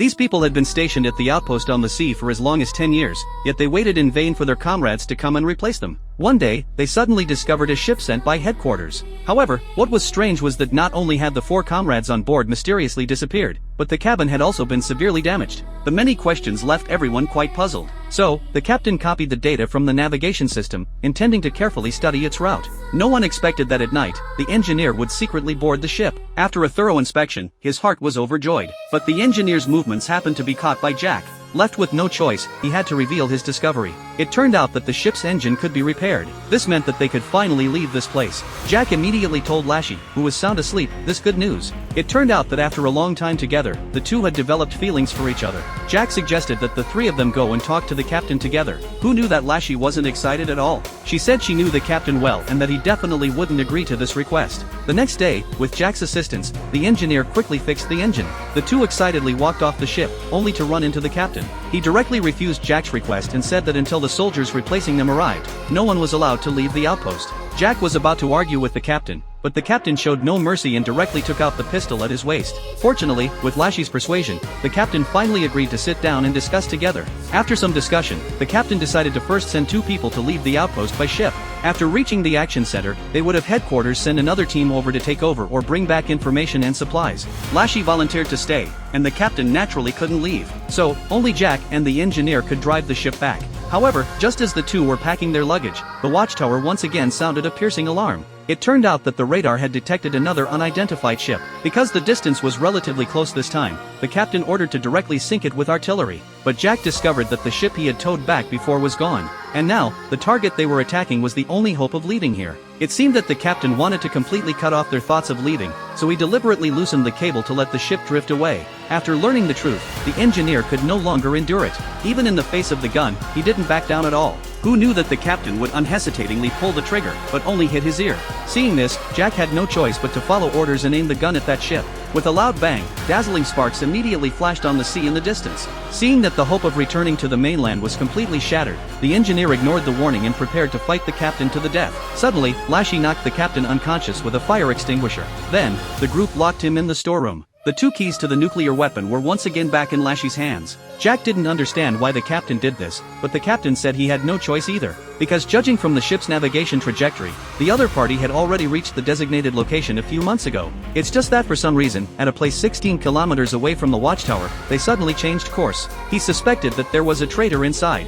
These people had been stationed at the outpost on the sea for as long as 10 years, yet they waited in vain for their comrades to come and replace them. One day, they suddenly discovered a ship sent by headquarters. However, what was strange was that not only had the 4 comrades on board mysteriously disappeared, but the cabin had also been severely damaged. The many questions left everyone quite puzzled. So, the captain copied the data from the navigation system, intending to carefully study its route. No one expected that at night, the engineer would secretly board the ship. After a thorough inspection, his heart was overjoyed. But the engineer's movements happened to be caught by Jack. Left with no choice, he had to reveal his discovery. It turned out that the ship's engine could be repaired. This meant that they could finally leave this place. Jack immediately told Lashy, who was sound asleep, this good news. It turned out that after a long time together, the two had developed feelings for each other. Jack suggested that the 3 of them go and talk to the captain together. Who knew that Lashy wasn't excited at all? She said she knew the captain well and that he definitely wouldn't agree to this request. The next day, with Jack's assistance, the engineer quickly fixed the engine. The 2 excitedly walked off the ship, only to run into the captain. He directly refused Jack's request and said that until the soldiers replacing them arrived, no one was allowed to leave the outpost. Jack was about to argue with the captain, but the captain showed no mercy and directly took out the pistol at his waist. Fortunately, with Lashy's persuasion, the captain finally agreed to sit down and discuss together. After some discussion, the captain decided to first send 2 people to leave the outpost by ship. After reaching the action center, they would have headquarters send another team over to take over or bring back information and supplies. Lashy volunteered to stay, and the captain naturally couldn't leave. So, only Jack and the engineer could drive the ship back. However, just as the 2 were packing their luggage, the watchtower once again sounded a piercing alarm. It turned out that the radar had detected another unidentified ship. Because the distance was relatively close this time, the captain ordered to directly sink it with artillery. But Jack discovered that the ship he had towed back before was gone. And now, the target they were attacking was the only hope of leaving here. It seemed that the captain wanted to completely cut off their thoughts of leaving, so he deliberately loosened the cable to let the ship drift away. After learning the truth, the engineer could no longer endure it. Even in the face of the gun, he didn't back down at all. Who knew that the captain would unhesitatingly pull the trigger, but only hit his ear? Seeing this, Jack had no choice but to follow orders and aim the gun at that ship. With a loud bang, dazzling sparks immediately flashed on the sea in the distance. Seeing that the hope of returning to the mainland was completely shattered, the engineer ignored the warning and prepared to fight the captain to the death. Suddenly, Lashy knocked the captain unconscious with a fire extinguisher. Then, the group locked him in the storeroom. The 2 keys to the nuclear weapon were once again back in Lashy's hands. Jack didn't understand why the captain did this, but the captain said he had no choice either. Because judging from the ship's navigation trajectory, the other party had already reached the designated location a few months ago. It's just that for some reason, at a place 16 kilometers away from the watchtower, they suddenly changed course. He suspected that there was a traitor inside.